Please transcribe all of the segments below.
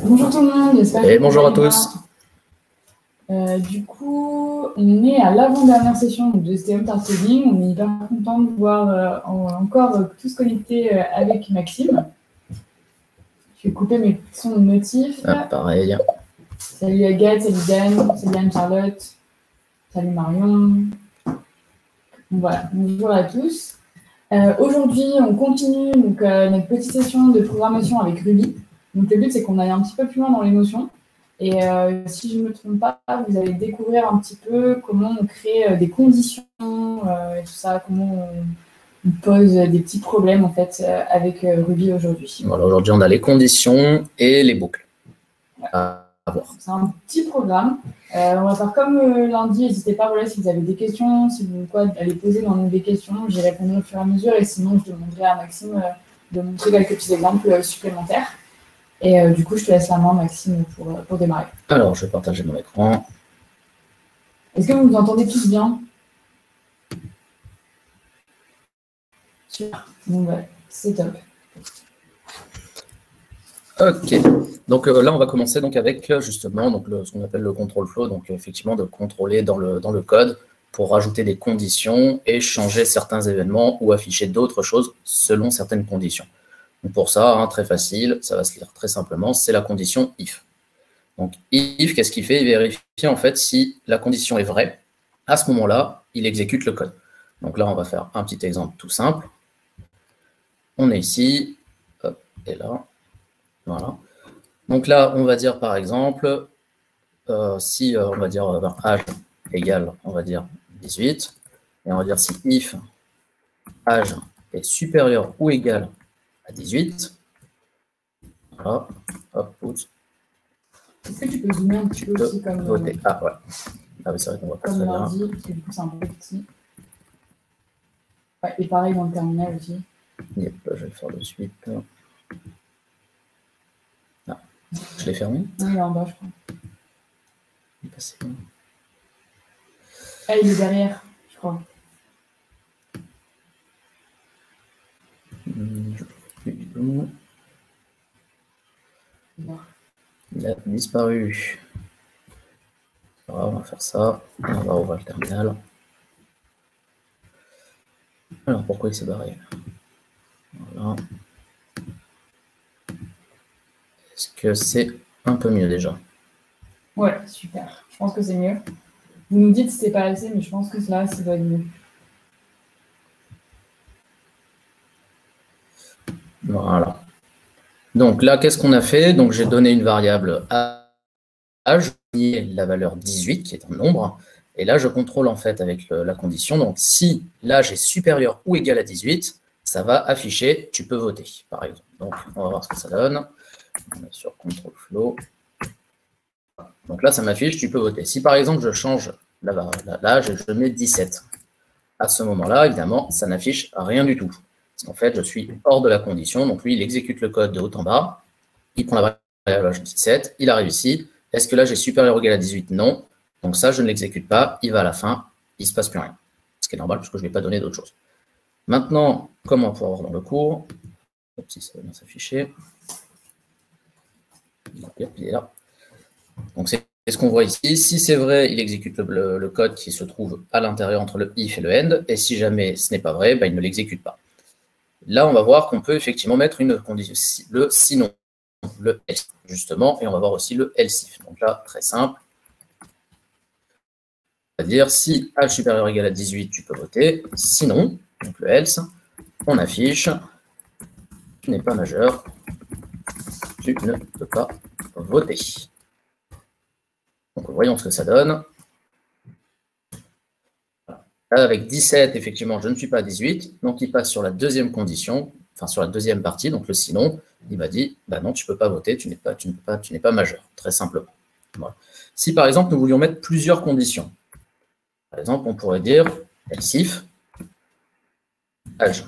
Bonjour tout le monde, j'espère Et que bonjour à vous allez tous. bien. Du coup, on est à l'avant-dernière session de STM Targeting. On est hyper content de voir encore tous connectés avec Maxime. Je vais couper mes sons de notifs. Ah, pareil. Salut Agathe, salut Dan, salut Anne-Charlotte, salut Marion. Voilà, bonjour à tous. Aujourd'hui, on continue notre petite session de programmation avec Ruby. Donc, le but, c'est qu'on aille un petit peu plus loin dans les notions. Et si je ne me trompe pas, vous allez découvrir un petit peu comment on crée des conditions et tout ça, comment on pose des petits problèmes en fait avec Ruby aujourd'hui. Voilà, aujourd'hui, on a les conditions et les boucles. À voir. C'est un petit programme. On va faire comme lundi. N'hésitez pas, voilà, si vous avez des questions, si vous allez poser dans des questions, j'y répondrai au fur et à mesure. Et sinon, je demanderai à Maxime de montrer quelques petits exemples supplémentaires. Et du coup, je te laisse la main, Maxime, pour démarrer. Alors, je vais partager mon écran. Est-ce que vous nous entendez tous bien? Super. Bon, bah, c'est top. Ok. Donc là, on va commencer donc avec justement donc ce qu'on appelle le control flow. Donc effectivement, de contrôler dans le code pour rajouter des conditions et changer certains événements ou afficher d'autres choses selon certaines conditions. Donc pour ça, hein, très facile, ça va se lire très simplement, c'est la condition if. Donc if, qu'est-ce qu'il fait? Il vérifie en fait si la condition est vraie. À ce moment-là, il exécute le code. Donc là, on va faire un petit exemple tout simple. On est ici, hop, et là, voilà. Donc là, on va dire par exemple, si on va dire âge égale, on va dire 18, et on va dire si if âge est supérieur ou égal à 18, voilà, hop, pouce. Est-ce que tu peux zoomer un petit peu aussi comme voter. Ah ouais. Ah oui, c'est vrai qu'on voit pas très bien. Mardi, parce que du coup c'est un peu petit. Ouais, et pareil dans le terminal aussi. Yep, je vais le faire de suite. Ah, je l'ai fermé? Non, il est en bas, je crois. Il est passé. Ah, il est derrière, je crois. Il a disparu. Alors, on va faire ça. On va ouvrir le terminal. Alors, pourquoi il s'est barré? Voilà. Est-ce que c'est un peu mieux déjà? Ouais, super. Je pense que c'est mieux. Vous nous dites si c'est pas assez, mais je pense que là, ça doit être mieux. Voilà. Donc là, qu'est-ce qu'on a fait? Donc j'ai donné une variable âge, qui est la valeur 18, qui est un nombre. Et là, je contrôle en fait avec la condition. Donc si l'âge est supérieur ou égal à 18, ça va afficher « tu peux voter », par exemple. Donc on va voir ce que ça donne. On est sur control flow. Donc là, ça m'affiche « tu peux voter ». Si par exemple, je change l'âge et je mets 17, à ce moment-là, évidemment, ça n'affiche rien du tout. Parce qu'en fait, je suis hors de la condition. Donc lui, il exécute le code de haut en bas. Il prend la variable âge 17. Il arrive ici. Est-ce que l'âge est supérieur ou égal à 18? Non. Donc ça, je ne l'exécute pas. Il va à la fin. Il ne se passe plus rien. Ce qui est normal, parce que je ne vais pas donner d'autre chose. Maintenant, comment on peut avoir dans le cours? Si ça va bien s'afficher. Il est là. Donc c'est ce qu'on voit ici. Si c'est vrai, il exécute le code qui se trouve à l'intérieur entre le if et le end. Et si jamais ce n'est pas vrai, ben, il ne l'exécute pas. Là, on va voir qu'on peut effectivement mettre une condition, le sinon, le else, justement, et on va voir aussi le else if. Donc là, très simple. C'est-à-dire, si âge supérieur ou égal à 18, tu peux voter. Sinon, donc le else, on affiche, tu n'es pas majeur, tu ne peux pas voter. Donc voyons ce que ça donne. Là, avec 17, effectivement, je ne suis pas à 18, donc il passe sur la deuxième condition, enfin sur la deuxième partie, donc le sinon, il m'a dit, bah non, tu ne peux pas voter, tu n'es pas majeur, très simplement. Voilà. Si par exemple, nous voulions mettre plusieurs conditions, par exemple, on pourrait dire else if âge.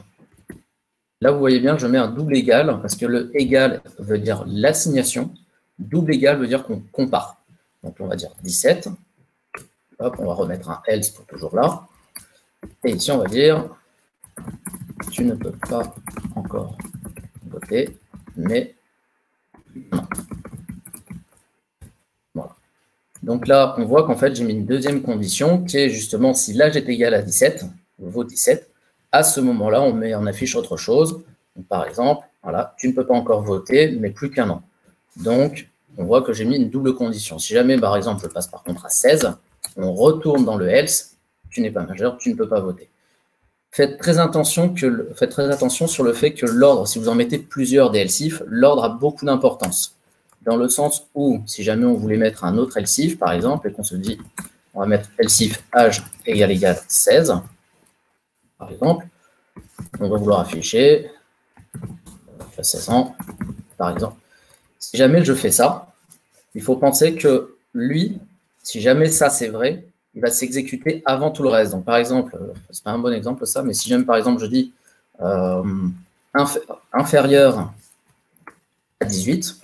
Là, vous voyez bien, je mets un double égal, parce que le égal veut dire l'assignation, double égal veut dire qu'on compare. Donc on va dire 17, hop, on va remettre un else pour toujours là, et ici on va dire tu ne peux pas encore voter, mais non. Donc là, on voit qu'en fait, j'ai mis une deuxième condition qui est justement si l'âge est égal à 17, vaut 17, à ce moment-là, on affiche autre chose. Donc, par exemple, voilà, tu ne peux pas encore voter, mais plus qu'un an. Donc, on voit que j'ai mis une double condition. Si jamais, par exemple, je passe par contre à 16, on retourne dans le else, tu n'es pas majeur, tu ne peux pas voter. Faites très attention sur le fait que l'ordre, si vous en mettez plusieurs des else-if, l'ordre a beaucoup d'importance. Dans le sens où, si jamais on voulait mettre un autre else-if, par exemple, et qu'on se dit, on va mettre else-if âge égale 16, par exemple, on va vouloir afficher 16 ans, par exemple. Si jamais je fais ça, il faut penser que lui, si jamais ça c'est vrai, il va s'exécuter avant tout le reste. Donc par exemple, c'est pas un bon exemple ça, mais si jamais par exemple je dis inférieur à 18,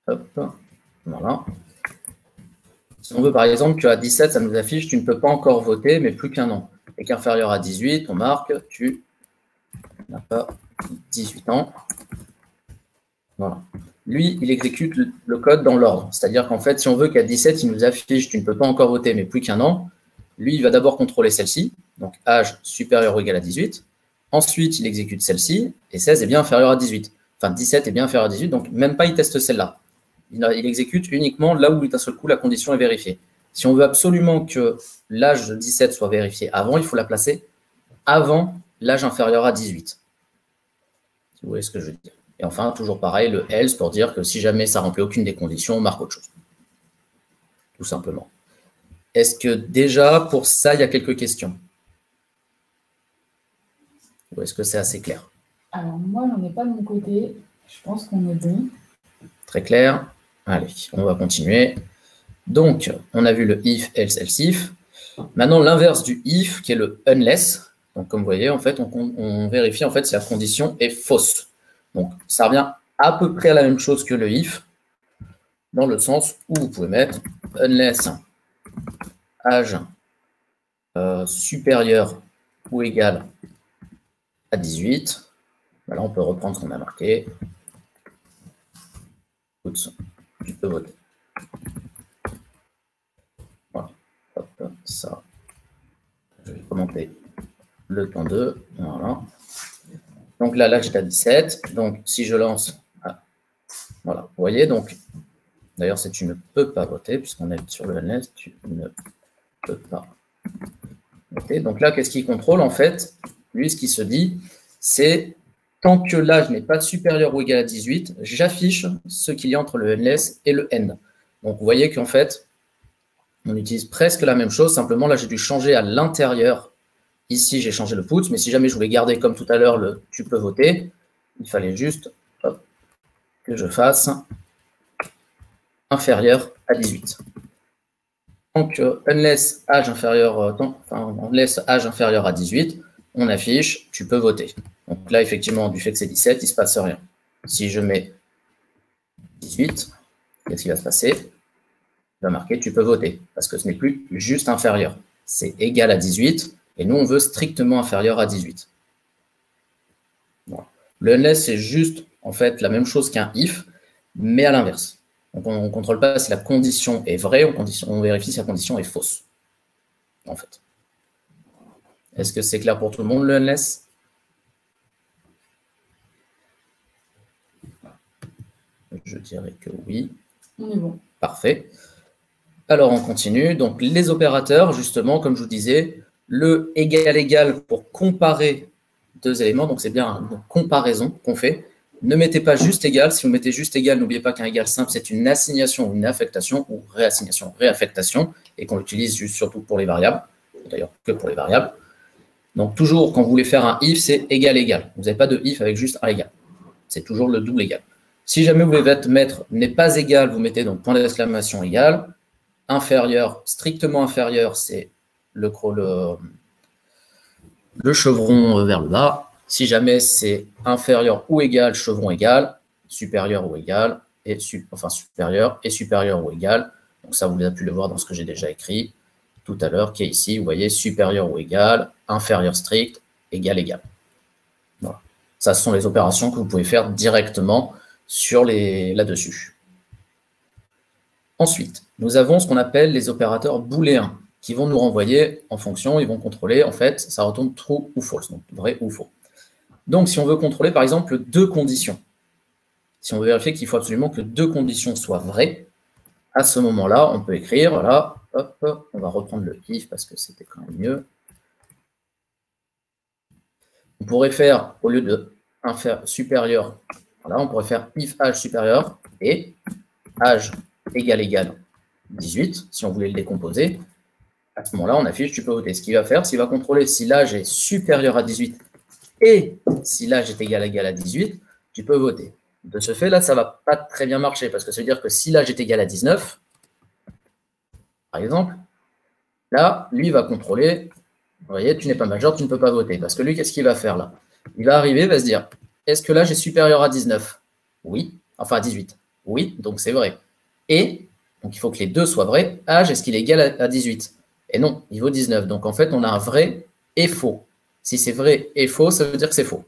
hop, voilà. Si on veut par exemple qu'à 17, ça nous affiche tu ne peux pas encore voter, mais plus qu'un an. Et qu'inférieur à 18, on marque tu n'as pas 18 ans. Voilà. Lui, il exécute le code dans l'ordre. C'est-à-dire qu'en fait, si on veut qu'à 17, il nous affiche tu ne peux pas encore voter, mais plus qu'un an, lui, il va d'abord contrôler celle-ci, donc âge supérieur ou égal à 18. Ensuite, il exécute celle-ci, et 16 est bien inférieur à 18. Enfin, 17 est bien inférieur à 18, donc même pas il teste celle-là. Il exécute uniquement là où d'un seul coup la condition est vérifiée. Si on veut absolument que l'âge de 17 soit vérifié avant, il faut la placer avant l'âge inférieur à 18. Si vous voyez ce que je veux dire. Et enfin, toujours pareil, le else pour dire que si jamais ça ne remplit aucune des conditions, on marque autre chose. Tout simplement. Est-ce que déjà, pour ça, il y a quelques questions? Ou est-ce que c'est assez clair? Alors, moi, j'en ai pas de mon côté. Je pense qu'on est bon. Très clair. Allez, on va continuer. Donc, on a vu le if, else, else if. Maintenant, l'inverse du if, qui est le unless. Donc, comme vous voyez, en fait, on vérifie en fait, si la condition est fausse. Donc, ça revient à peu près à la même chose que le if, dans le sens où vous pouvez mettre unless âge supérieur ou égal à 18. Là, on peut reprendre ce qu'on a marqué. Tu peux voter. Voilà. Hop, ça. Je vais commenter le temps 2. Voilà. Donc là, j'étais à 17. Donc, si je lance... voilà, vous voyez, donc... D'ailleurs, c'est tu ne peux pas voter, puisqu'on est sur le NS, tu ne peux pas voter. Donc là, qu'est-ce qu'il contrôle, en fait? Lui, ce qu'il se dit, c'est tant que l'âge n'est pas supérieur ou égal à 18, j'affiche ce qu'il y a entre le unless et le end. Donc, vous voyez qu'en fait, on utilise presque la même chose, simplement là, j'ai dû changer à l'intérieur. Ici, j'ai changé le put, mais si jamais je voulais garder comme tout à l'heure le tu peux voter, il fallait juste que je fasse inférieur à 18. Donc, unless âge inférieur à 18, on affiche tu peux voter. Donc là, effectivement, du fait que c'est 17, il ne se passe rien. Si je mets 18, qu'est-ce qui va se passer? Il va marquer tu peux voter, parce que ce n'est plus juste inférieur. C'est égal à 18, et nous, on veut strictement inférieur à 18. Voilà. Le unless, c'est juste, en fait, la même chose qu'un if, mais à l'inverse. Donc, on ne contrôle pas si la condition est vraie, on vérifie si la condition est fausse, en fait. Est-ce que c'est clair pour tout le monde, le unless? Je dirais que oui. On est bon. Parfait. Alors, on continue. Donc, les opérateurs, justement, comme je vous disais, le égal pour comparer deux éléments. Donc, c'est bien une comparaison qu'on fait. Ne mettez pas juste égal. Si vous mettez juste égal, n'oubliez pas qu'un égal simple, c'est une assignation ou une affectation, ou réassignation, réaffectation, et qu'on l'utilise juste surtout pour les variables. D'ailleurs, que pour les variables. Donc, toujours, quand vous voulez faire un if, c'est égal. Vous n'avez pas de if avec juste un égal. C'est toujours le double égal. Si jamais vous voulez mettre n'est pas égal, vous mettez donc point d'exclamation égal. Inférieur, strictement inférieur, c'est le chevron vers le bas. Si jamais c'est inférieur ou égal, chevron égal, supérieur ou égal, supérieur et supérieur ou égal. Donc ça, vous avez pu le voir dans ce que j'ai déjà écrit tout à l'heure, qui est ici, vous voyez, supérieur ou égal, inférieur strict, égal. Voilà. Ça, ce sont les opérations que vous pouvez faire directement sur là-dessus. Ensuite, nous avons ce qu'on appelle les opérateurs booléens qui vont nous renvoyer en fonction, ils vont contrôler, en fait, ça retourne true ou false, donc vrai ou faux. Donc, si on veut contrôler, par exemple, deux conditions, si on veut vérifier qu'il faut absolument que deux conditions soient vraies, à ce moment-là, on peut écrire, voilà, hop, on va reprendre le if parce que c'était quand même mieux. On pourrait faire, au lieu de supérieur, voilà, on pourrait faire if âge supérieur et âge égal 18, si on voulait le décomposer. À ce moment-là, on affiche tu peux voter. Ce qu'il va faire, c'est qu'il va contrôler si l'âge est supérieur à 18 et si l'âge est égal à 18, tu peux voter. De ce fait, là, ça ne va pas très bien marcher parce que ça veut dire que si l'âge est égal à 19, par exemple, là, lui, il va contrôler. Vous voyez, tu n'es pas majeur, tu ne peux pas voter. Parce que lui, qu'est-ce qu'il va faire là? Il va arriver, il va se dire, est-ce que l'âge est supérieur à 19? Oui. Enfin, à 18. Oui, donc c'est vrai. Et, donc il faut que les deux soient vrais. Âge, est-ce qu'il est égal à 18? Et non, il vaut 19. Donc en fait, on a un vrai et faux. Si c'est vrai et faux, ça veut dire que c'est faux.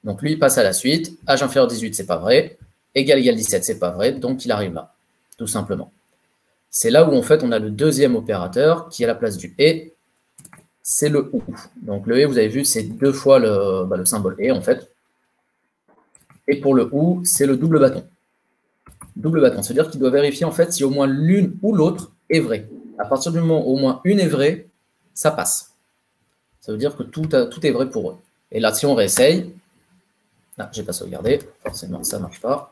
Donc lui, il passe à la suite. Âge inférieur à 18, c'est pas vrai. Égal 17, c'est pas vrai. Donc il arrive là, tout simplement. C'est là où en fait, on a le deuxième opérateur qui est à la place du et. C'est le ou. Donc le et, vous avez vu, c'est deux fois le symbole et en fait. Et pour le ou, c'est le double bâton. Double bâton, c'est-à-dire qu'il doit vérifier en fait si au moins l'une ou l'autre est vraie. À partir du moment où au moins une est vraie, ça passe. Ça veut dire que tout est vrai pour eux. Et là, si on réessaye, là, je n'ai pas sauvegardé, forcément, ça ne marche pas.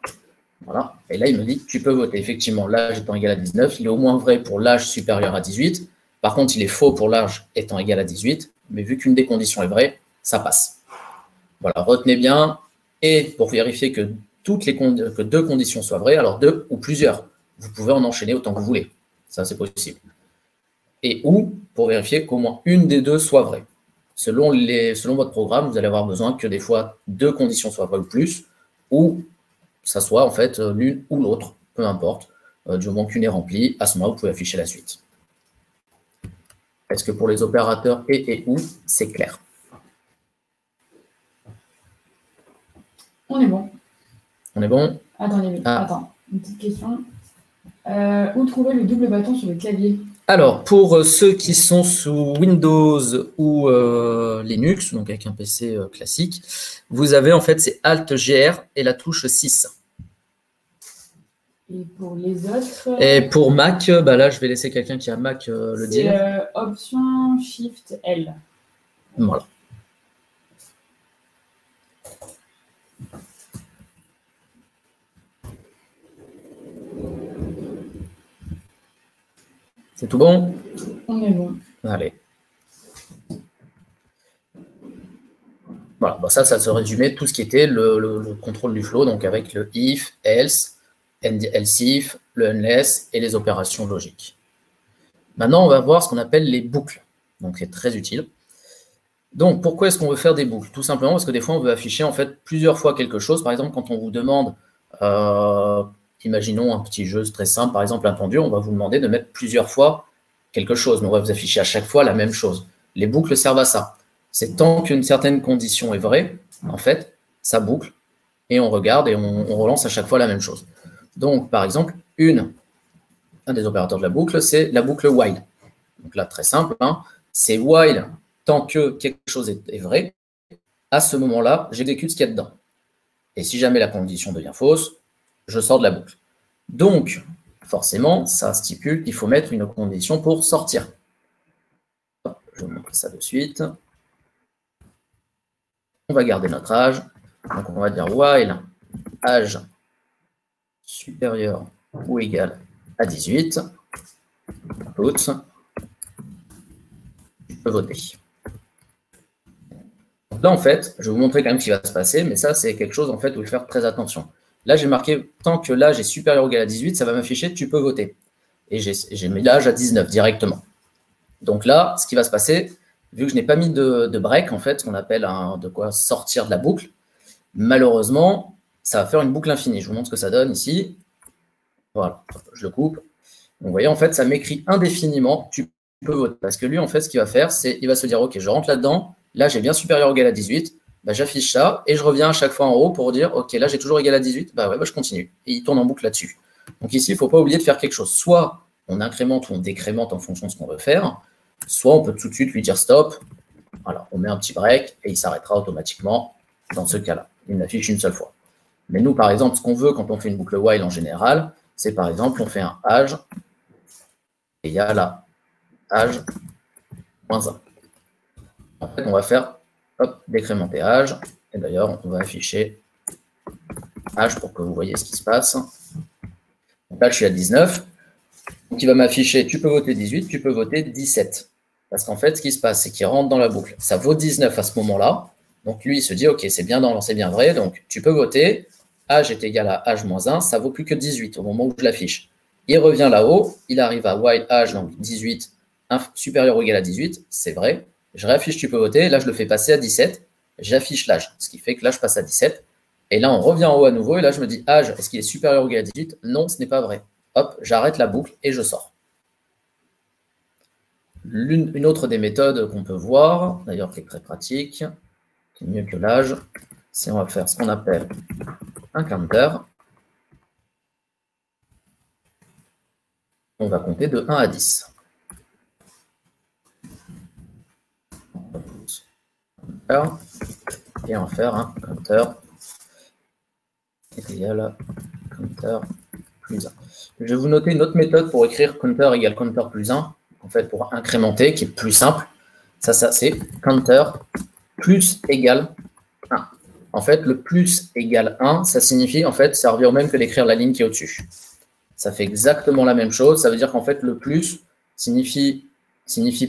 Voilà. Et là, il me dit que tu peux voter. Effectivement, l'âge étant égal à 19, il est au moins vrai pour l'âge supérieur à 18. Par contre, il est faux pour l'âge étant égal à 18. Mais vu qu'une des conditions est vraie, ça passe. Voilà, retenez bien. Et pour vérifier que deux conditions soient vraies, alors deux ou plusieurs, vous pouvez en enchaîner autant que vous voulez. Ça, c'est possible. Et ou, pour vérifier qu'au moins une des deux soit vraie. Selon votre programme, vous allez avoir besoin que des fois deux conditions soient vraies ou plus, ou ça soit en fait l'une ou l'autre, peu importe, du moment qu'une est remplie, à ce moment-là, vous pouvez afficher la suite. Est-ce que pour les opérateurs et ou, c'est clair? On est bon. On est bon? Attends, une petite question. Où trouver le double bâton sur le clavier? Alors, pour ceux qui sont sous Windows ou Linux, donc avec un PC classique, vous avez en fait, c'est Alt-GR et la touche 6. Et pour les autres? Et pour Mac, bah là, je vais laisser quelqu'un qui a Mac le dire. C'est Option Shift L. Voilà. C'est tout bon? On est bon. Allez. Voilà, bon, ça se résumait tout ce qui était le contrôle du flow, donc avec le if, else, else if, le unless et les opérations logiques. Maintenant, on va voir ce qu'on appelle les boucles. Donc, c'est très utile. Donc, pourquoi est-ce qu'on veut faire des boucles? Tout simplement parce que des fois, on veut afficher en fait plusieurs fois quelque chose. Par exemple, quand on vous demande, imaginons un petit jeu très simple, par exemple un pendu, on va vous demander de mettre plusieurs fois quelque chose. Mais on va vous afficher à chaque fois la même chose. Les boucles servent à ça. C'est tant qu'une certaine condition est vraie, en fait, ça boucle, et on regarde et on relance à chaque fois la même chose. Donc, par exemple, un des opérateurs de la boucle, c'est la boucle while. Donc là, très simple, hein, c'est while tant que quelque chose est vrai. À ce moment-là, j'exécute ce qu'il y a dedans. Et si jamais la condition devient fausse, je sors de la boucle. Donc, forcément, ça stipule qu'il faut mettre une condition pour sortir. Je vous montre ça de suite. On va garder notre âge. Donc, on va dire while âge supérieur ou égal à 18. Put. Je peux voter. Donc là, en fait, je vais vous montrer quand même ce qui va se passer, mais ça, c'est quelque chose en fait où il faut faire très attention. Là, j'ai marqué tant que l'âge est supérieur ou égal à 18, ça va m'afficher tu peux voter. Et j'ai mis l'âge à 19 directement. Donc là, ce qui va se passer, vu que je n'ai pas mis de break, en fait, ce qu'on appelle de quoi sortir de la boucle, malheureusement, ça va faire une boucle infinie. Je vous montre ce que ça donne ici. Voilà, je le coupe. Donc, vous voyez, en fait, ça m'écrit indéfiniment tu peux voter. Parce que lui, en fait, ce qu'il va faire, c'est il va se dire, OK, je rentre là-dedans, là, j'ai bien supérieur ou égal à 18, bah, j'affiche ça, et je reviens à chaque fois en haut pour dire, OK, là, j'ai toujours égal à 18, bah ouais, bah, je continue. Et il tourne en boucle là-dessus. Donc ici, il ne faut pas oublier de faire quelque chose. Soit on incrémente ou on décrémente en fonction de ce qu'on veut faire, soit on peut tout de suite lui dire stop. Voilà, on met un petit break et il s'arrêtera automatiquement dans ce cas-là. Il n'affiche une seule fois. Mais nous, par exemple, ce qu'on veut quand on fait une boucle while en général, c'est par exemple, on fait un âge et il y a là âge moins 1. En fait, on va faire décrémenter âge. Et d'ailleurs, on va afficher âge pour que vous voyez ce qui se passe. Donc là, je suis à 19. Donc, il va m'afficher, tu peux voter 18, tu peux voter 17. Parce qu'en fait, ce qui se passe, c'est qu'il rentre dans la boucle. Ça vaut 19 à ce moment-là. Donc, lui, il se dit, OK, c'est bien vrai. Donc, tu peux voter. Âge est égal à âge moins 1. Ça vaut plus que 18 au moment où je l'affiche. Il revient là-haut. Il arrive à while âge, donc 18, supérieur ou égal à 18. C'est vrai. Je réaffiche, tu peux voter. Là, je le fais passer à 17. J'affiche l'âge. Ce qui fait que là, je passe à 17. Et là, on revient en haut à nouveau. Et là, je me dis, âge, est-ce qu'il est supérieur ou égal à 18? Non, ce n'est pas vrai. Hop, j'arrête la boucle et je sors. Une autre des méthodes qu'on peut voir, d'ailleurs qui est très pratique, qui est mieux que l'âge, c'est on va faire ce qu'on appelle un counter. On va compter de 1 à 10. Et on va faire un counter égal à counter plus 1. Je vais vous noter une autre méthode pour écrire counter égale counter plus 1, en fait pour incrémenter, qui est plus simple. Ça c'est counter plus égale 1. En fait, le plus égale 1, ça signifie, en fait, ça revient au même que d'écrire la ligne qui est au-dessus. Ça fait exactement la même chose. Ça veut dire qu'en fait, le plus signifie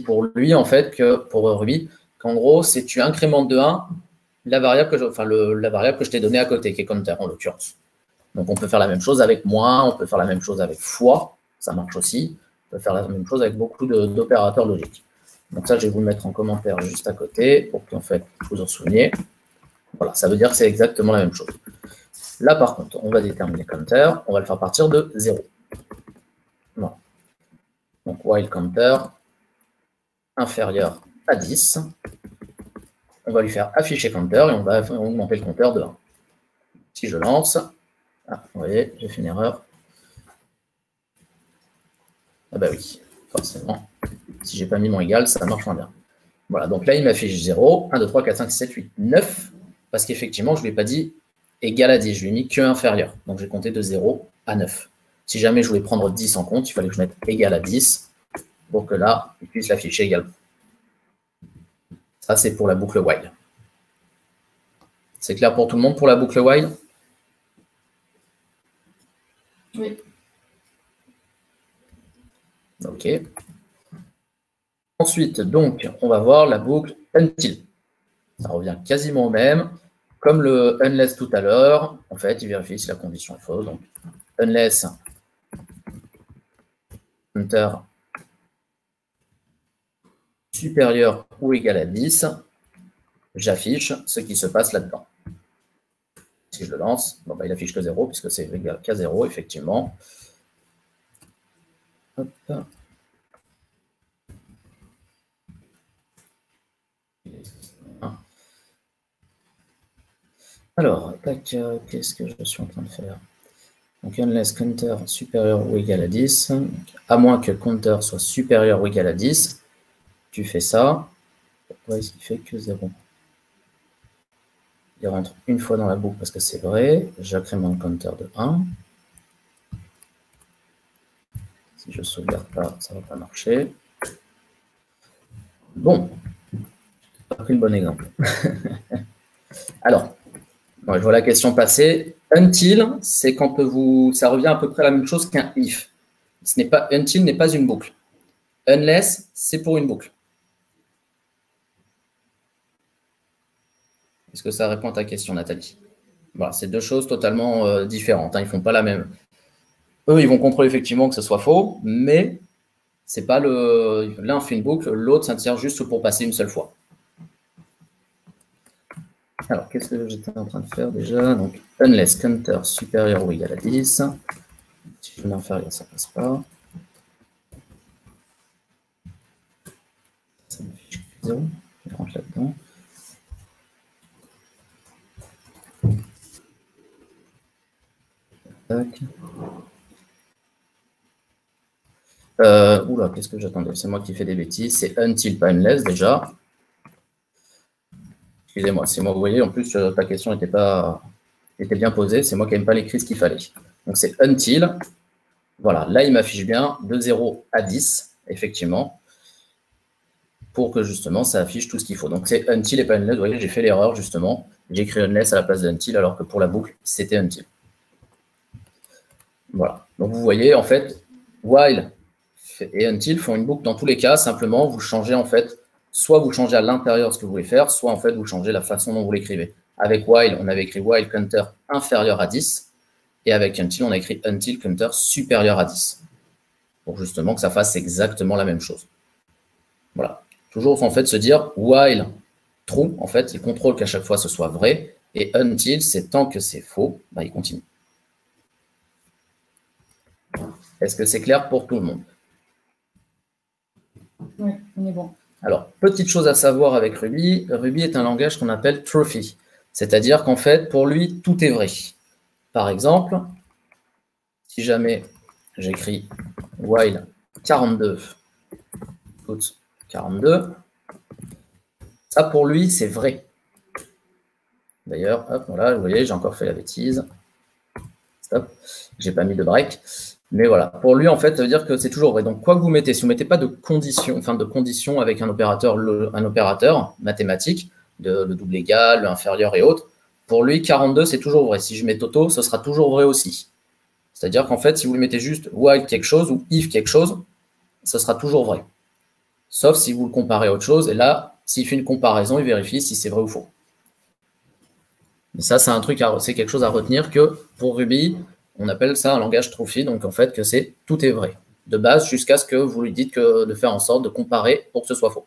pour lui, en fait, qu'en gros, c'est tu incrémentes de 1 la variable que je t'ai donnée à côté, qui est counter en l'occurrence. Donc, on peut faire la même chose avec moins, on peut faire la même chose avec fois, ça marche aussi. On peut faire la même chose avec beaucoup d'opérateurs logiques. Donc ça, je vais vous le mettre en commentaire juste à côté pour qu'en fait, vous en souveniez. Voilà, ça veut dire que c'est exactement la même chose. Là, par contre, on va déterminer counter, on va le faire partir de 0. Voilà. Donc, while counter inférieur à 10. On va lui faire afficher counter et on va augmenter le compteur de 1. Si je lance, vous voyez, j'ai fait une erreur. Ah bah oui, forcément. Si j'ai pas mis mon égal, ça marche moins bien. Voilà, donc là, il m'affiche 0, 1, 2, 3, 4, 5, 6, 7, 8, 9, parce qu'effectivement, je ne lui ai pas dit égal à 10, je lui ai mis que inférieur. Donc, j'ai compté de 0 à 9. Si jamais je voulais prendre 10 en compte, il fallait que je mette égal à 10 pour que là, il puisse l'afficher également. Ça, c'est pour la boucle while. C'est clair pour tout le monde pour la boucle while? Oui. OK. Ensuite, donc, on va voir la boucle until. Ça revient quasiment au même. Comme le unless tout à l'heure, en fait, il vérifie si la condition est fausse. Donc, unless counter supérieur ou égal à 10, j'affiche ce qui se passe là-dedans. Si je le lance, bon, bah, il affiche que 0, puisque c'est égal qu'à 0, effectivement. Hop. Alors, qu'est-ce que je suis en train de faire? Donc, unless counter supérieur ou égal à 10, donc, à moins que counter soit supérieur ou égal à 10, tu fais ça. Pourquoi est-ce qu'il fait que 0? Il rentre une fois dans la boucle parce que c'est vrai. J'incrémente le counter de 1. Si je ne sauvegarde pas, ça ne va pas marcher. Bon, je n'ai pas pris le bon exemple. Alors, je vois la question passer. Until, c'est quand ça revient à peu près à la même chose qu'un if. Until n'est pas une boucle. Unless, c'est pour une boucle. Est-ce que ça répond à ta question, Nathalie? Voilà, c'est deux choses totalement différentes. Hein, ils ne font pas la même. Eux, ils vont contrôler effectivement que ce soit faux, mais c'est pas l'un fait une boucle, l'autre s'insère juste pour passer une seule fois. Alors, qu'est-ce que j'étais en train de faire déjà? Donc, unless counter supérieur ou égal à 10. Si je mets inférieur, ça passe pas. Ça m'affiche 0. Je rentre là-dedans. Tac. Oula, qu'est-ce que j'attendais? C'est moi qui fais des bêtises. C'est until, pas unless déjà. Excusez-moi, c'est moi, vous voyez, en plus, ta question était bien posée. C'est moi qui n'aime pas l'écrit ce qu'il fallait. Donc, c'est until. Voilà, là, il m'affiche bien de 0 à 10, effectivement, pour que, justement, ça affiche tout ce qu'il faut. Donc, c'est until et pas unless. Vous voyez, j'ai fait l'erreur, justement. J'ai écrit unless à la place d'until, alors que pour la boucle, c'était until. Voilà. Donc, vous voyez, en fait, while et until font une boucle dans tous les cas. Simplement, vous changez, en fait, soit vous changez à l'intérieur ce que vous voulez faire, soit, en fait, vous changez la façon dont vous l'écrivez. Avec while, on avait écrit while counter inférieur à 10. Et avec until, on a écrit until counter supérieur à 10. Pour justement que ça fasse exactement la même chose. Voilà. Toujours, en fait, se dire while true, en fait, il contrôle qu'à chaque fois ce soit vrai. Et until, c'est tant que c'est faux, bah, il continue. Est-ce que c'est clair pour tout le monde? Oui, on est bon. Alors, petite chose à savoir avec Ruby. Ruby est un langage qu'on appelle trophy. C'est-à-dire qu'en fait, pour lui, tout est vrai. Par exemple, si jamais j'écris while 42, put 42, ça pour lui, c'est vrai. D'ailleurs, hop, voilà, vous voyez, j'ai encore fait la bêtise. Stop, j'ai pas mis de break. Mais voilà, pour lui, en fait, ça veut dire que c'est toujours vrai. Donc, quoi que vous mettez, si vous ne mettez pas de condition, avec un opérateur mathématique, le double égal, le inférieur et autres, pour lui, 42, c'est toujours vrai. Si je mets Toto, ce sera toujours vrai aussi. C'est-à-dire qu'en fait, si vous mettez juste while quelque chose ou if quelque chose, ce sera toujours vrai. Sauf si vous le comparez à autre chose. Et là, s'il fait une comparaison, il vérifie si c'est vrai ou faux. Mais ça, c'est quelque chose à retenir que pour Ruby, on appelle ça un langage trophy. Donc, en fait, que c'est tout est vrai. De base, jusqu'à ce que vous lui dites de faire en sorte de comparer pour que ce soit faux.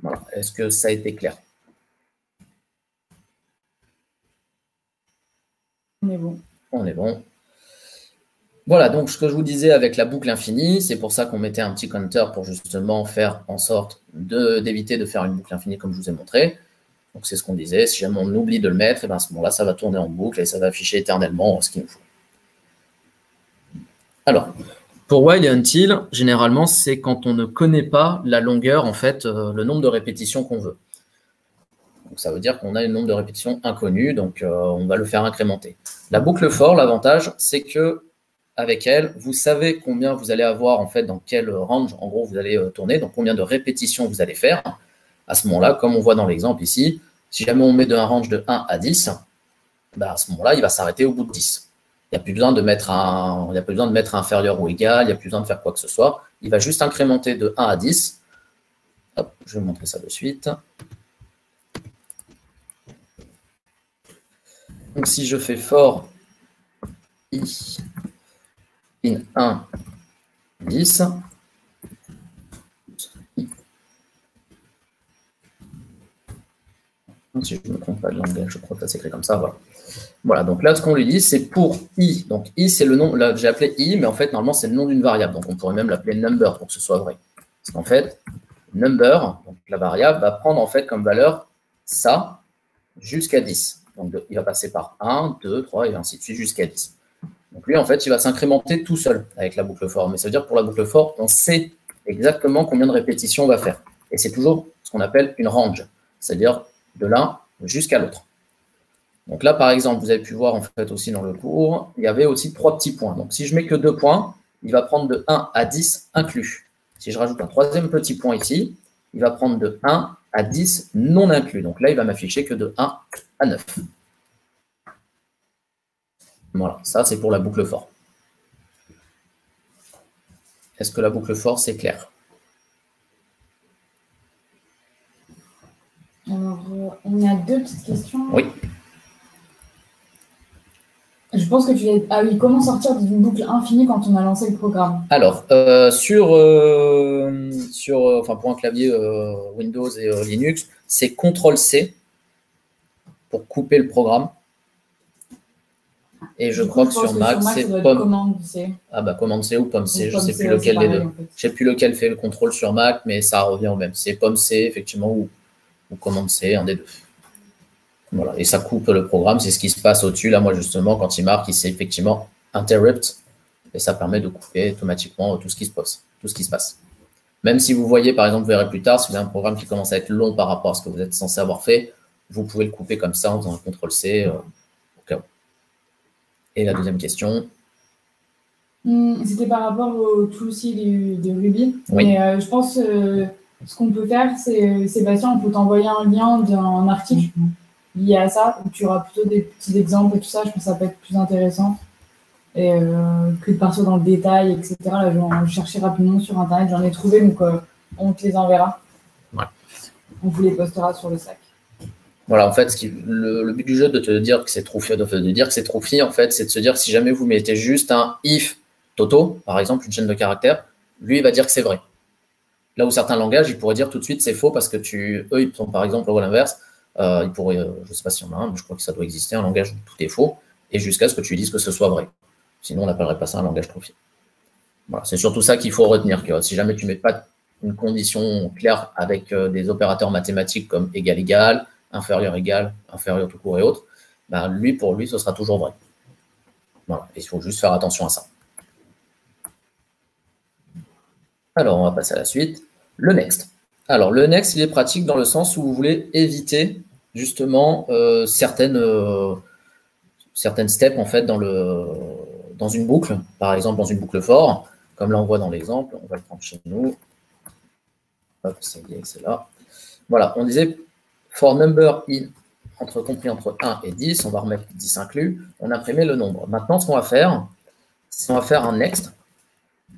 Voilà. Est-ce que ça a été clair? On est bon. On est bon. Voilà, donc ce que je vous disais avec la boucle infinie, c'est pour ça qu'on mettait un petit counter pour justement faire en sorte d'éviter de faire une boucle infinie comme je vous ai montré. Donc c'est ce qu'on disait, si jamais on oublie de le mettre, et bien à ce moment-là, ça va tourner en boucle et ça va afficher éternellement ce qu'il nous faut. Alors, pour while et until, généralement, c'est quand on ne connaît pas la longueur, en fait, le nombre de répétitions qu'on veut. Donc ça veut dire qu'on a un nombre de répétitions inconnu, donc on va le faire incrémenter. La boucle for, l'avantage, c'est que avec elle, vous savez combien vous allez avoir, en fait, dans quel range, en gros, vous allez tourner, donc combien de répétitions vous allez faire. À ce moment-là, comme on voit dans l'exemple ici, si jamais on met un range de 1 à 10, bah à ce moment-là, il va s'arrêter au bout de 10. Il n'y a plus besoin de mettre inférieur ou égal, il n'y a plus besoin de faire quoi que ce soit. Il va juste incrémenter de 1 à 10. Hop, je vais vous montrer ça de suite. Donc, si je fais for i in 1, 10, si je ne me trompe pas de langage, je crois que ça s'écrit comme ça, voilà. Voilà, donc là, ce qu'on lui dit, c'est pour i. Donc, i, c'est le nom, là, j'ai appelé i, mais en fait, normalement, c'est le nom d'une variable. Donc, on pourrait même l'appeler number pour que ce soit vrai. Parce qu'en fait, number, donc la variable, va prendre en fait comme valeur ça jusqu'à 10. Donc, il va passer par 1, 2, 3, et ainsi de suite jusqu'à 10. Donc, lui, en fait, il va s'incrémenter tout seul avec la boucle for. Mais ça veut dire que pour la boucle for, on sait exactement combien de répétitions on va faire. Et c'est toujours ce qu'on appelle une range, c'est-à-dire de l'un jusqu'à l'autre. Donc là, par exemple, vous avez pu voir en fait aussi dans le cours, il y avait aussi 3 petits points. Donc si je mets que 2 points, il va prendre de 1 à 10 inclus. Si je rajoute un 3e petit point ici, il va prendre de 1 à 10 non inclus. Donc là, il va m'afficher que de 1 à 9. Voilà, ça c'est pour la boucle for. Est-ce que la boucle for, c'est clair? Alors, on a 2 petites questions. Oui. Je pense que tu es... Ah oui, comment sortir d'une boucle infinie quand on a lancé le programme? Alors, pour un clavier Windows et Linux, c'est CTRL-C pour couper le programme. Et je crois que sur Mac, c'est commande C. Ah bah commande C ou pomme C, je ne sais plus lequel des deux. En fait. Je ne sais plus lequel fait le contrôle sur Mac, mais ça revient au même. C'est pomme C, effectivement, ou commande C, un des deux. Voilà, et ça coupe le programme, c'est ce qui se passe au-dessus. Là, moi, justement, quand il marque, il sait effectivement interrupt, et ça permet de couper automatiquement tout ce qui se passe. Même si vous voyez, par exemple, vous verrez plus tard, si vous avez un programme qui commence à être long par rapport à ce que vous êtes censé avoir fait, vous pouvez le couper comme ça en faisant un CTRL-C au cas où. Et la deuxième question. C'était par rapport au toolsy de Ruby. Oui. Mais je pense ce qu'on peut faire, c'est, Sébastien, on peut t'envoyer un lien d'un article lié à ça, où tu auras plutôt des petits exemples et tout ça. Je pense que ça peut être plus intéressant. Et que de partir dans le détail, etc. Là, je vais en chercher rapidement sur Internet. J'en ai trouvé, donc on te les enverra. Ouais. On vous les postera sur le Slack. Voilà, en fait, le but du jeu de te dire que c'est Trophy, en fait, c'est de se dire que si jamais vous mettez juste un if Toto, par exemple, une chaîne de caractères, lui, il va dire que c'est vrai. Là où certains langages, ils pourraient dire tout de suite c'est faux parce que eux, ils sont par exemple à l'inverse. Ils pourraient, je ne sais pas s'il y en a un, mais je crois que ça doit exister, un langage où tout est faux, et jusqu'à ce que tu dises que ce soit vrai. Sinon, on n'appellerait pas ça un langage Trophy. Voilà, c'est surtout ça qu'il faut retenir, que si jamais tu ne mets pas une condition claire avec des opérateurs mathématiques comme égal, inférieur tout court et autres, ben pour lui, ce sera toujours vrai. Voilà, il faut juste faire attention à ça. Alors, on va passer à la suite. Le next. Alors, le next, il est pratique dans le sens où vous voulez éviter justement certaines steps en fait dans une boucle, par exemple dans une boucle for, comme là on voit dans l'exemple. On va le prendre chez nous. Hop, ça y est, c'est là. Voilà, on disait for number compris entre 1 et 10, on va remettre 10 inclus, on imprimait le nombre. Maintenant, ce qu'on va faire, c'est qu'on va faire un next,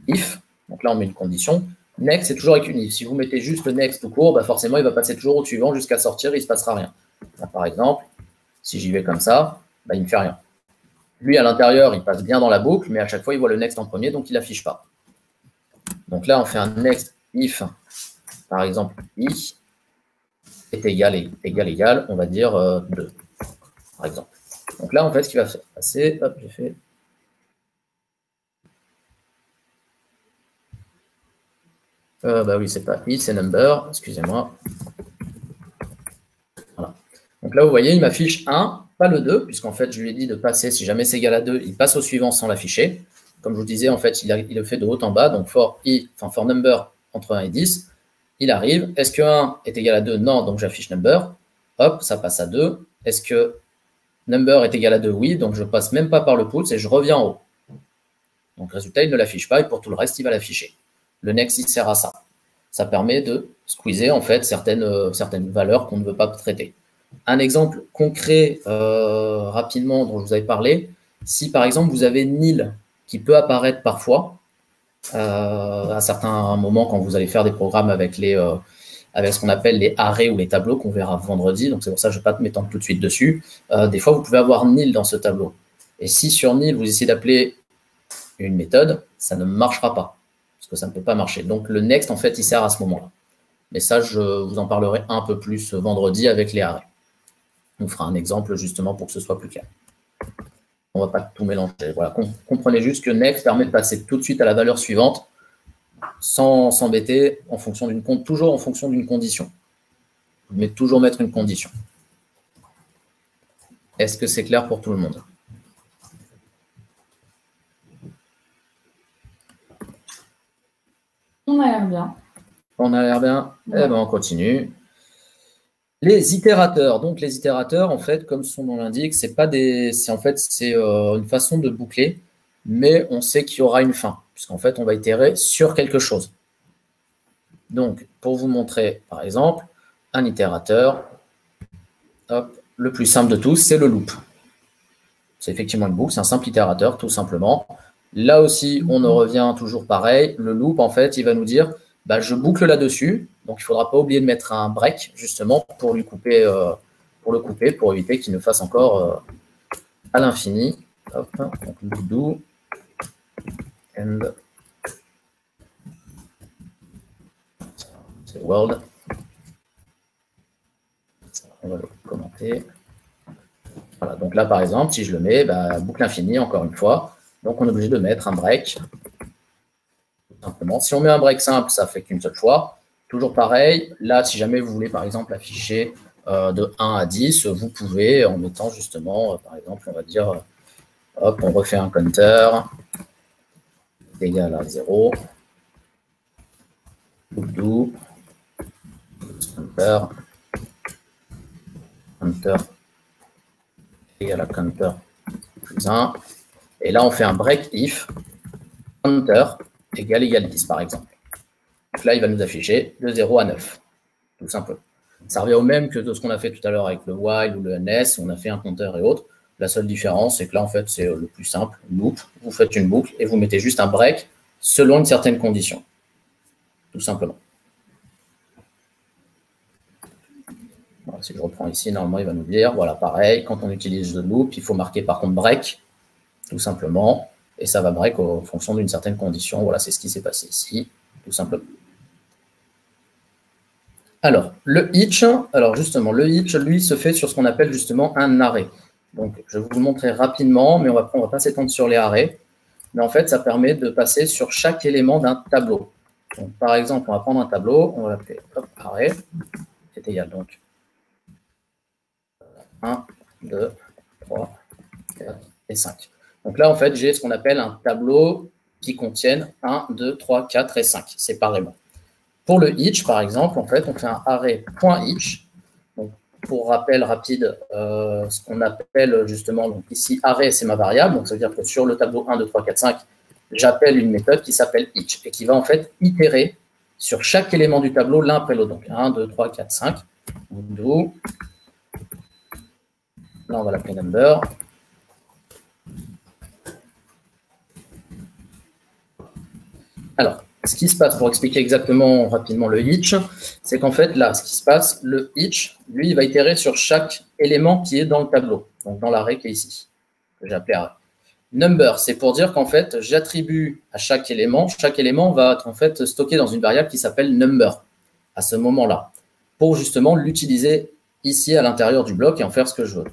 if, donc là on met une condition, next c'est toujours avec une if. Si vous mettez juste le next tout court, bah forcément il va passer toujours au suivant jusqu'à sortir, il ne se passera rien. Là, par exemple, si j'y vais comme ça, bah, il ne me fait rien. Lui à l'intérieur, il passe bien dans la boucle, mais à chaque fois il voit le next en premier, donc il n'affiche pas. Donc là on fait un next if, par exemple, i est égal, on va dire 2, par exemple. Donc là, en fait, ce qui va se passer, hop, j'ai fait. Bah oui, c'est pas i, c'est number, excusez-moi. Voilà. Donc là, vous voyez, il m'affiche 1, pas le 2, puisqu'en fait, je lui ai dit de passer, si jamais c'est égal à 2, il passe au suivant sans l'afficher. Comme je vous disais, en fait, il le fait de haut en bas, donc for number entre 1 et 10, il arrive. Est-ce que 1 est égal à 2? Non, donc j'affiche number. Hop, ça passe à 2. Est-ce que number est égal à 2? Oui, donc je ne passe même pas par le puts et je reviens en haut. Donc résultat, il ne l'affiche pas et pour tout le reste, il va l'afficher. Le next, il sert à ça. Ça permet de squeezer en fait certaines valeurs qu'on ne veut pas traiter. Un exemple concret rapidement dont je vous avais parlé, si par exemple vous avez nil qui peut apparaître parfois à certains moments quand vous allez faire des programmes avec ce qu'on appelle les arrays ou les tableaux qu'on verra vendredi, donc c'est pour ça que je ne vais pas m'étendre tout de suite dessus. Des fois, vous pouvez avoir nil dans ce tableau. Et si sur nil, vous essayez d'appeler une méthode, ça ne marchera pas, parce que ça ne peut pas marcher. Donc le next, en fait, il sert à ce moment-là. Mais ça, je vous en parlerai un peu plus vendredi avec les arrays. On fera un exemple justement pour que ce soit plus clair. On ne va pas tout mélanger. Voilà, comprenez juste que next permet de passer tout de suite à la valeur suivante sans s'embêter toujours en fonction d'une condition. Mais toujours mettre une condition. Est-ce que c'est clair pour tout le monde? On a l'air bien. On a l'air bien. Ouais. Eh ben, on continue. Les itérateurs. Donc, les itérateurs, en fait, comme son nom l'indique, c'est une façon de boucler, mais on sait qu'il y aura une fin, puisqu'en fait, on va itérer sur quelque chose. Donc, pour vous montrer, par exemple, un itérateur, hop, le plus simple de tous, c'est le loop. C'est effectivement une boucle, c'est un simple itérateur, tout simplement. Là aussi, on en revient toujours pareil. Le loop, en fait, il va nous dire, bah, je boucle là-dessus, donc il ne faudra pas oublier de mettre un break, justement, pour le couper, pour éviter qu'il ne fasse encore à l'infini. Hop, donc do and c'est world. On va le commenter. Voilà, donc là, par exemple, si je le mets, bah, boucle infinie, encore une fois. Donc, on est obligé de mettre un break. Tout simplement. Si on met un break simple, ça ne fait qu'une seule fois. Toujours pareil. Là, si jamais vous voulez, par exemple, afficher de 1 à 10, vous pouvez, en mettant justement, par exemple, on va dire, hop, on refait un counter. est égal à 0. Do counter égal à counter plus 1. Et là, on fait un break if counter égale 10, par exemple. Donc là, il va nous afficher de 0 à 9, tout simplement. Ça revient au même que de ce qu'on a fait tout à l'heure avec le while ou le ns, on a fait un compteur et autres. La seule différence, c'est que là, en fait, c'est le plus simple, loop. Vous faites une boucle et vous mettez juste un break selon une certaine condition, tout simplement. Voilà, si je reprends ici, normalement, il va nous dire, voilà, pareil, quand on utilise le loop, il faut marquer par contre break, tout simplement, et ça va break en fonction d'une certaine condition. Voilà, c'est ce qui s'est passé ici, tout simplement. Alors, le each, le each, lui, se fait sur ce qu'on appelle justement un arrêt. Donc, je vais vous le montrer rapidement, mais on va pas s'étendre sur les arrêts. Mais en fait, ça permet de passer sur chaque élément d'un tableau. Donc, par exemple, on va prendre un tableau, on va l'appeler arrêt, c'est égal donc 1, 2, 3, 4 et 5. Donc là, en fait, j'ai ce qu'on appelle un tableau qui contienne 1, 2, 3, 4 et 5 séparément. Pour le each, par exemple, en fait, on fait un arrêt.each. Donc, pour rappel rapide, ce qu'on appelle justement, donc ici, arrêt, c'est ma variable. Donc, ça veut dire que sur le tableau 1, 2, 3, 4, 5, j'appelle une méthode qui s'appelle each et qui va en fait itérer sur chaque élément du tableau l'un après l'autre. Donc, 1, 2, 3, 4, 5. Do. Là, on va l'appeler number. Alors, ce qui se passe, pour expliquer exactement rapidement le each, c'est qu'en fait, là, ce qui se passe, le each, lui, il va itérer sur chaque élément qui est dans le tableau, donc dans l'arrêt qui est ici, que j'ai appelé arrêt. Number, c'est pour dire qu'en fait, j'attribue à chaque élément va être en fait stocké dans une variable qui s'appelle number, à ce moment-là, pour justement l'utiliser ici à l'intérieur du bloc et en faire ce que je veux.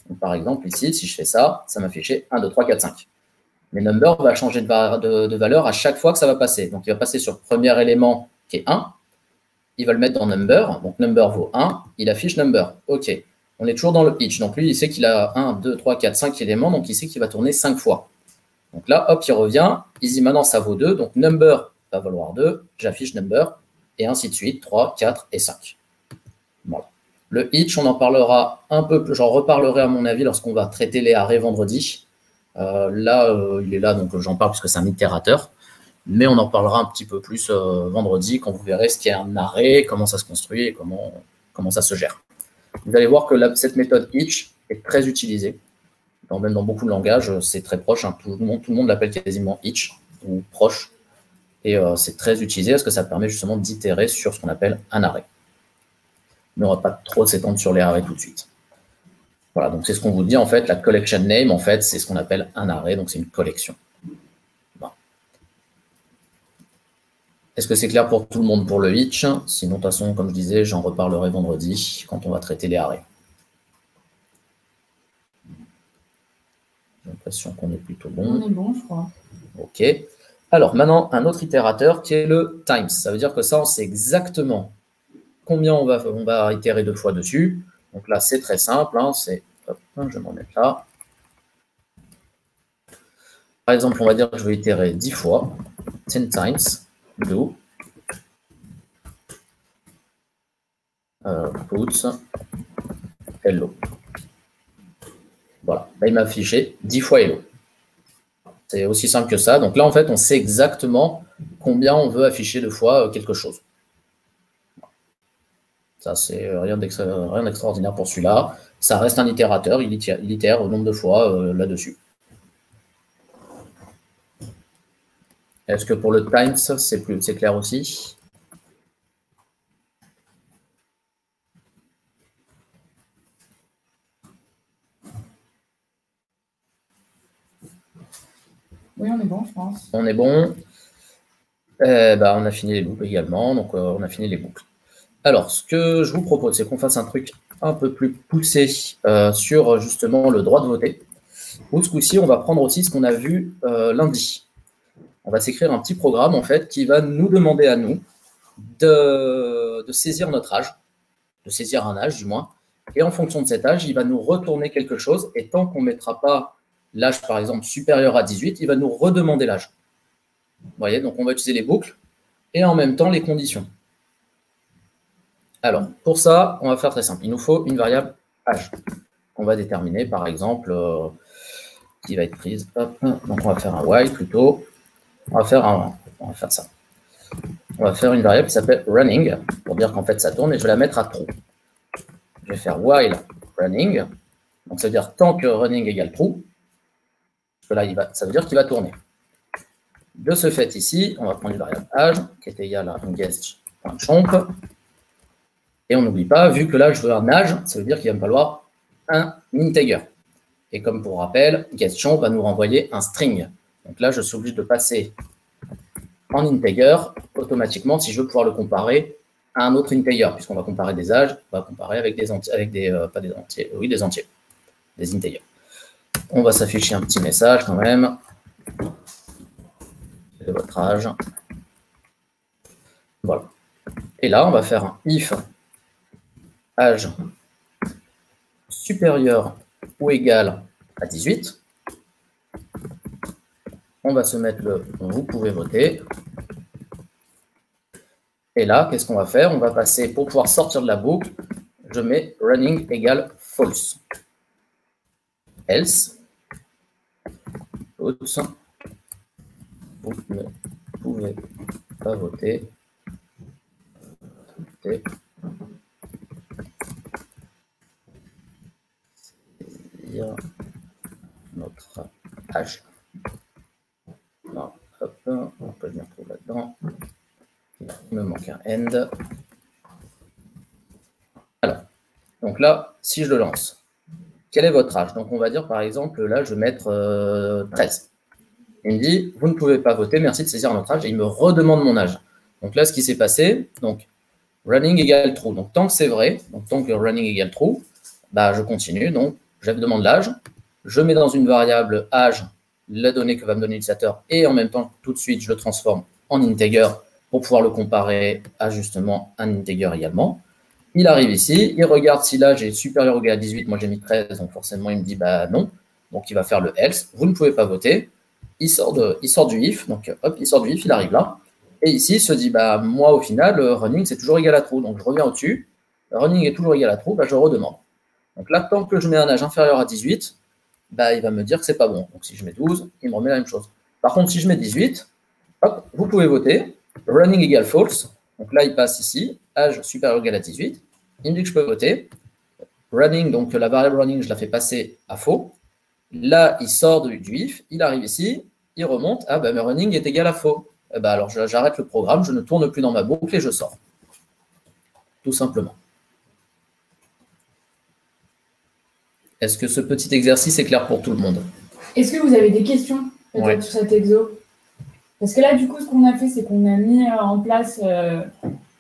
Donc, par exemple, ici, si je fais ça, ça m'a affiché 1, 2, 3, 4, 5. Mais number va changer de valeur à chaque fois que ça va passer. Donc, il va passer sur le premier élément qui est 1. Il va le mettre dans number. Donc, number vaut 1. Il affiche number. OK. On est toujours dans le each. Donc, lui, il sait qu'il a 1, 2, 3, 4, 5 éléments. Donc, il sait qu'il va tourner 5 fois. Donc là, hop, il revient. Il dit maintenant, ça vaut 2. Donc, number va valoir 2. J'affiche number. Et ainsi de suite. 3, 4 et 5. Voilà. Le each, on en parlera un peu plus. J'en reparlerai, à mon avis, lorsqu'on va traiter les arrêts vendredi. Il est là, donc j'en parle puisque c'est un itérateur, mais on en parlera un petit peu plus vendredi quand vous verrez ce qu'est un arrêt, comment ça se construit et comment ça se gère. Vous allez voir que cette méthode each est très utilisée, même dans beaucoup de langages, c'est très proche, hein, tout le monde l'appelle quasiment each ou proche, et c'est très utilisé parce que ça permet justement d'itérer sur ce qu'on appelle un arrêt. Mais on ne va pas trop s'étendre sur les arrêts tout de suite. Voilà, donc c'est ce qu'on vous dit, en fait, la collection name, en fait, c'est ce qu'on appelle un arrêt, donc c'est une collection. Bon. Est-ce que c'est clair pour tout le monde pour le each? Sinon, de toute façon, comme je disais, j'en reparlerai vendredi quand on va traiter les arrêts. J'ai l'impression qu'on est plutôt bon. On est bon, je crois. OK. Alors, maintenant, un autre itérateur qui est le times. Ça veut dire que ça, on sait exactement combien on va itérer 2 fois dessus. Donc là, c'est très simple, hein, je vais m'en mettre là. Par exemple, on va dire que je vais itérer 10 fois, 10 times, do, puts, hello. Voilà, là, il m'a affiché 10 fois hello. C'est aussi simple que ça. Donc là, en fait, on sait exactement combien on veut afficher 2 fois quelque chose. Ça, c'est rien d'extraordinaire pour celui-là. Ça reste un itérateur, il itère au nombre de fois là-dessus. Est-ce que pour le times, c'est clair aussi? Oui, on est bon, je pense. On est bon. On a fini les loops également, donc on a fini les boucles. Alors, ce que je vous propose, c'est qu'on fasse un truc un peu plus poussé sur justement le droit de voter. Ou ce coup-ci, on va prendre aussi ce qu'on a vu lundi. On va s'écrire un petit programme, en fait, qui va nous demander à nous de saisir notre âge, de saisir un âge, du moins. Et en fonction de cet âge, il va nous retourner quelque chose. Et tant qu'on ne mettra pas l'âge, par exemple, supérieur à 18, il va nous redemander l'âge. Vous voyez, donc on va utiliser les boucles et en même temps les conditions. Alors, pour ça, on va faire très simple. Il nous faut une variable âge qu'on va déterminer, par exemple, qui va être prise. Hop. Donc, on va faire un while plutôt. On va faire ça. On va faire une variable qui s'appelle running, pour dire qu'en fait, ça tourne, et je vais la mettre à true. Je vais faire while running. Donc, ça veut dire tant que running égale true, parce que là, ça veut dire qu'il va tourner. De ce fait, ici, on va prendre une variable âge, qui est égale à guest.chomp. Et on n'oublie pas, vu que là, je veux un âge, ça veut dire qu'il va me falloir un integer. Et comme pour rappel, guestChomp va nous renvoyer un string. Donc là, je suis obligé de passer en integer automatiquement si je veux pouvoir le comparer à un autre integer, puisqu'on va comparer des âges, on va comparer avec des entiers, pas des entiers, oui, des entiers, des integers. On va s'afficher un petit message quand même. C'est votre âge. Voilà. Et là, on va faire un if âge supérieur ou égal à 18. On va se mettre le « vous pouvez voter ». Et là, qu'est-ce qu'on va faire? On va passer, pour pouvoir sortir de la boucle, je mets running égale false. Else, oops, vous ne pouvez pas voter. C'est-à-dire notre âge. Non, hop, on peut venir trouver là-dedans. Il me manque un end. Alors, donc là, si je le lance, quel est votre âge? Donc on va dire par exemple, là je vais mettre 13. Il me dit, vous ne pouvez pas voter, merci de saisir notre âge, et il me redemande mon âge. Donc là, ce qui s'est passé, donc running égale true. Donc tant que c'est vrai, donc tant que running égale true, bah, je continue. Donc je demande l'âge, je mets dans une variable âge la donnée que va me donner l'utilisateur, et en même temps, tout de suite, je le transforme en integer pour pouvoir le comparer à justement un integer également. Il arrive ici, il regarde si l'âge est supérieur ou égal à 18, moi j'ai mis 13, donc forcément il me dit bah non. Donc il va faire le else, vous ne pouvez pas voter. Il sort du if, donc hop, il sort du if, il arrive là. Et ici, il se dit, bah moi au final, running c'est toujours égal à true. Donc je reviens au-dessus, running est toujours égal à true, bah, je redemande. Donc là, tant que je mets un âge inférieur à 18, bah, il va me dire que c'est pas bon. Donc si je mets 12, il me remet la même chose. Par contre, si je mets 18, hop, vous pouvez voter, running égale false. Donc là, il passe ici, âge supérieur ou égal à 18. Il me dit que je peux voter. Running, donc la variable running, je la fais passer à faux. Là, il sort du if, il arrive ici, il remonte. Ah, ben, running est égal à faux. Eh ben, alors, j'arrête le programme, je ne tourne plus dans ma boucle et je sors. Tout simplement. Est-ce que ce petit exercice est clair pour tout le monde? Est-ce que vous avez des questions peut-être sur cet exo? Parce que là, du coup, ce qu'on a fait, c'est qu'on a mis en place,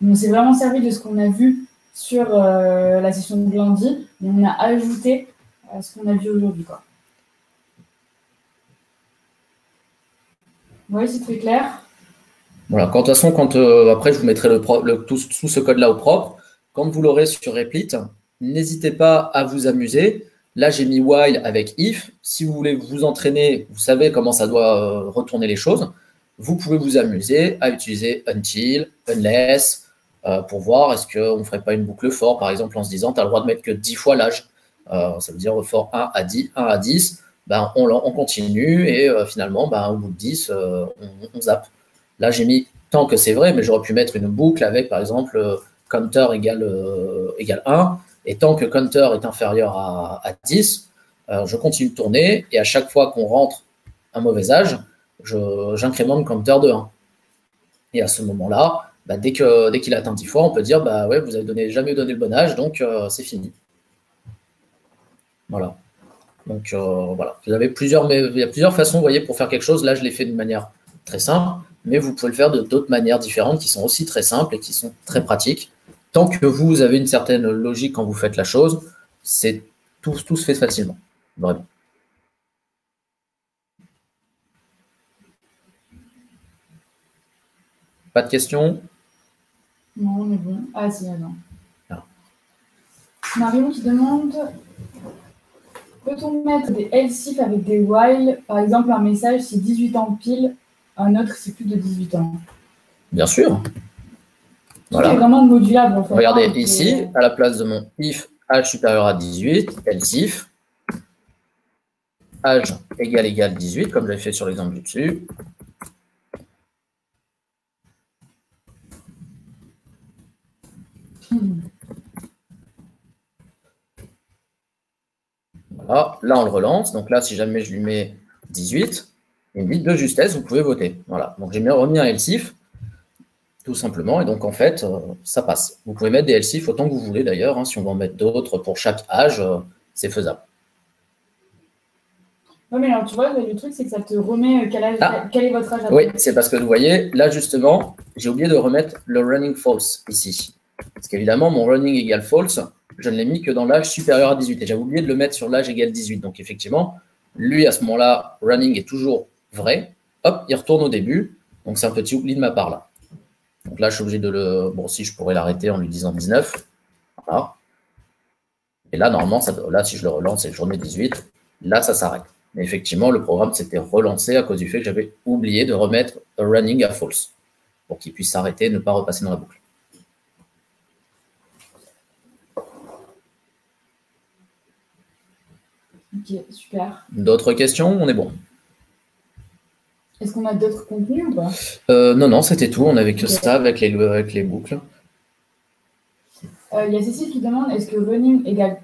on s'est vraiment servi de ce qu'on a vu sur la session de lundi, et on a ajouté ce qu'on a vu aujourd'hui, quoi. Oui, c'est très clair. Voilà, de toute façon, après, je vous mettrai tout ce code-là au propre. Quand vous l'aurez sur Replit, n'hésitez pas à vous amuser. Là, j'ai mis while avec if. Si vous voulez vous entraîner, vous savez comment ça doit retourner les choses. Vous pouvez vous amuser à utiliser until, unless, pour voir est-ce qu'on ne ferait pas une boucle for, par exemple, en se disant tu as le droit de mettre que 10 fois l'âge. Ça veut dire for 1 à 10, 1 à 10, ben, on continue et finalement, ben, au bout de 10, on zappe. Là, j'ai mis tant que c'est vrai, mais j'aurais pu mettre une boucle avec, par exemple, counter égale 1, et tant que counter est inférieur à 10, je continue de tourner, et à chaque fois qu'on rentre un mauvais âge, j'incrémente counter de 1. Et à ce moment-là, bah, dès qu'il atteint 10 fois, on peut dire, bah ouais, vous n'avez jamais donné le bon âge, donc c'est fini. Voilà. Donc voilà, il y a plusieurs façons, vous voyez, pour faire quelque chose. Là, je l'ai fait d'une manière très simple, mais vous pouvez le faire de d'autres manières différentes qui sont aussi très simples et qui sont très pratiques. Tant que vous avez une certaine logique quand vous faites la chose, tout se fait facilement, vraiment. Pas de questions? Non, on est bon. Ah, si, non. Marion qui demande, peut-on mettre des else if avec des while, par exemple un message si 18 ans pile, un autre, c'est plus de 18 ans. Bien sûr. Voilà. C'est vraiment modulable en fait. Regardez ici, à la place de mon if âge supérieur à 18, else if âge égal 18, comme j'avais fait sur l'exemple du dessus. Voilà, là on le relance. Donc là, si jamais je lui mets 18, il me dit de justesse, vous pouvez voter. Voilà, donc j'ai remis un else if, tout simplement, et donc en fait, ça passe. Vous pouvez mettre des else if autant que vous voulez d'ailleurs, hein, si on veut en mettre d'autres pour chaque âge, c'est faisable. Non, mais alors tu vois, le truc, c'est que ça te remet quel est votre âge. Oui, c'est parce que vous voyez, là justement, j'ai oublié de remettre le running false ici. Parce qu'évidemment, mon running égale false, je ne l'ai mis que dans l'âge supérieur à 18. Et j'avais oublié de le mettre sur l'âge égal 18. Donc effectivement, lui, à ce moment-là, running est toujours vrai. Hop, il retourne au début. Donc c'est un petit oubli de ma part là. Donc là, je suis obligé de le... Bon, si je pourrais l'arrêter en lui disant 19. Voilà. Et là, normalement, là, si je le relance et que je remets 18, là, ça s'arrête. Mais effectivement, le programme s'était relancé à cause du fait que j'avais oublié de remettre running à false pour qu'il puisse s'arrêter et ne pas repasser dans la boucle. Ok, super. D'autres questions? On est bon. Est-ce qu'on a d'autres contenus ou pas? Non, c'était tout. On n'avait que ça avec les boucles. Il y a Cécile qui demande, est-ce que running égale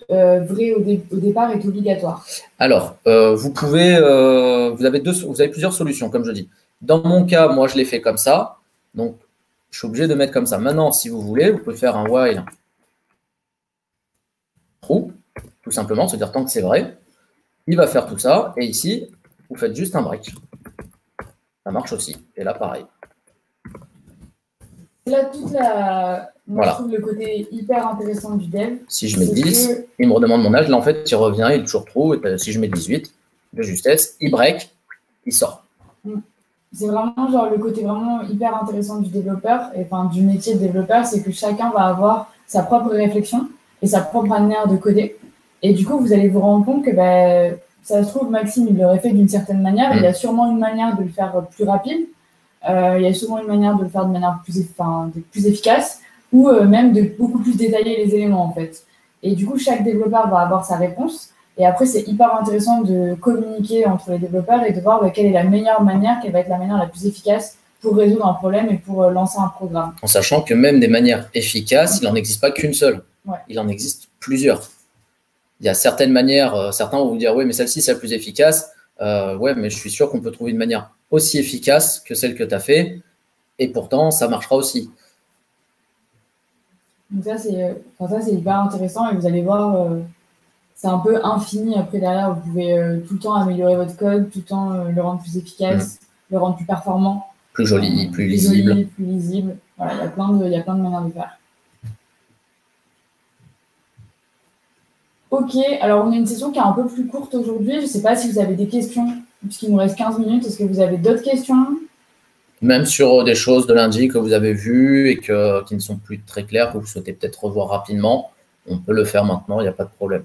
vrai au départ est obligatoire? Alors, vous avez plusieurs solutions, comme je dis. Dans mon cas, moi, je l'ai fait comme ça. Donc, je suis obligé de mettre comme ça. Maintenant, si vous voulez, vous pouvez faire un while true, tout simplement, c'est-à-dire tant que c'est vrai. Il va faire tout ça. Et ici, vous faites juste un break. Ça marche aussi. Et là, pareil. Là, moi, je trouve le côté hyper intéressant du dev. Si je mets 10, il me redemande mon âge. Là, en fait, il revient, il est toujours true. Et si je mets 18, de justesse, il break, il sort. C'est vraiment genre le côté vraiment hyper intéressant du développeur, et enfin du métier de développeur, c'est que chacun va avoir sa propre réflexion et sa propre manière de coder. Et du coup, vous allez vous rendre compte que ça se trouve, Maxime, il l'aurait fait d'une certaine manière. Il y a sûrement une manière de le faire plus rapide. Il y a sûrement une manière de le faire de manière plus efficace, ou même de beaucoup plus détailler les éléments, en fait. Et du coup, chaque développeur va avoir sa réponse. Et après, c'est hyper intéressant de communiquer entre les développeurs et de voir quelle est la meilleure manière, quelle va être la manière la plus efficace pour résoudre un problème et pour lancer un programme. En sachant que même des manières efficaces, il n'en existe pas qu'une seule. Ouais. Il en existe plusieurs. Il y a certaines manières, certains vont vous dire, oui, mais celle-ci, c'est la plus efficace. Ouais, mais je suis sûr qu'on peut trouver une manière aussi efficace que celle que tu as fait. Et pourtant, ça marchera aussi. Donc ça, c'est hyper intéressant et vous allez voir... c'est un peu infini après derrière, vous pouvez tout le temps améliorer votre code, tout le temps le rendre plus efficace, le rendre plus performant. Plus joli, plus lisible. Joli, plus lisible. Voilà, il y a plein de manières de faire. Ok, alors on a une session qui est un peu plus courte aujourd'hui. Je ne sais pas si vous avez des questions, puisqu'il nous reste 15 minutes. Est-ce que vous avez d'autres questions? Même sur des choses de lundi que vous avez vues et qui ne sont plus très claires, que vous souhaitez peut-être revoir rapidement, on peut le faire maintenant, il n'y a pas de problème.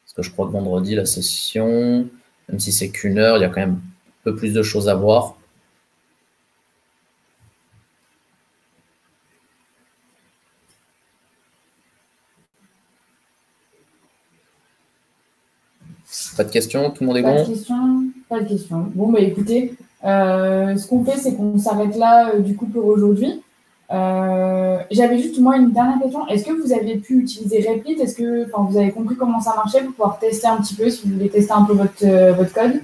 Parce que je crois que vendredi, la session, même si c'est qu'1 heure, il y a quand même un peu plus de choses à voir. Pas de questions? Tout le monde est bon? Pas de questions. Bon, bah écoutez, ce qu'on fait, c'est qu'on s'arrête là, du coup, pour aujourd'hui. J'avais juste, moi, une dernière question. Est-ce que vous avez pu utiliser Replit? Est-ce que vous avez compris comment ça marchait pour pouvoir tester un petit peu, si vous voulez tester un peu votre code?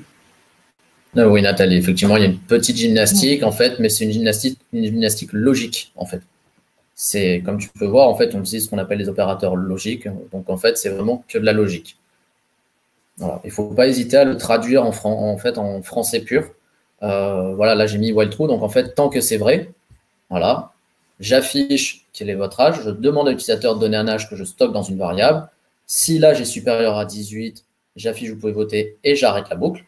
Oui, Nathalie, effectivement, il y a une petite gymnastique, en fait, mais c'est une gymnastique logique, en fait. C'est, comme tu peux voir, en fait, on utilise ce qu'on appelle les opérateurs logiques. Donc, en fait, c'est vraiment que de la logique. Voilà. Il ne faut pas hésiter à le traduire en français pur. Voilà, là, j'ai mis while true. Donc, en fait, tant que c'est vrai, voilà, j'affiche quel est votre âge. Je demande à l'utilisateur de donner un âge que je stocke dans une variable. Si l'âge est supérieur à 18, j'affiche vous pouvez voter et j'arrête la boucle.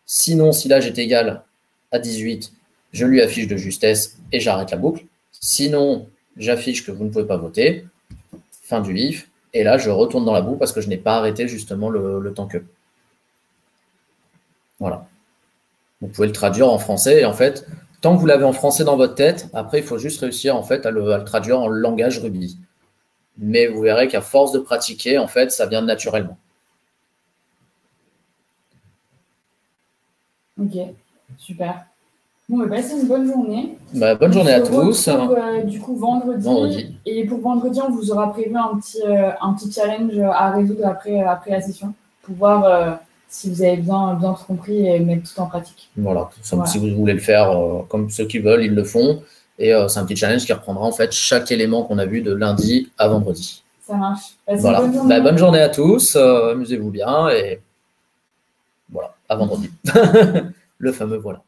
Sinon, si l'âge est égal à 18, je lui affiche de justesse et j'arrête la boucle. Sinon, j'affiche que vous ne pouvez pas voter. Fin du if. Et là, je retourne dans la boucle parce que je n'ai pas arrêté justement le temps que. Voilà. Vous pouvez le traduire en français et en fait, tant que vous l'avez en français dans votre tête, après, il faut juste réussir en fait à le traduire en langage Ruby. Mais vous verrez qu'à force de pratiquer, en fait, ça vient naturellement. Ok, super. Bon, passez une bonne journée. Bonne journée à tous. Du coup, vendredi. Et pour vendredi, on vous aura prévu un petit challenge à résoudre après la session pour voir si vous avez bien tout compris et mettre tout en pratique. Voilà. Si vous voulez le faire comme ceux qui veulent, ils le font. Et c'est un petit challenge qui reprendra en fait chaque élément qu'on a vu de lundi à vendredi. Ça marche. Voilà. Bonne journée à tous. Amusez-vous bien et voilà, à vendredi. Le fameux voilà.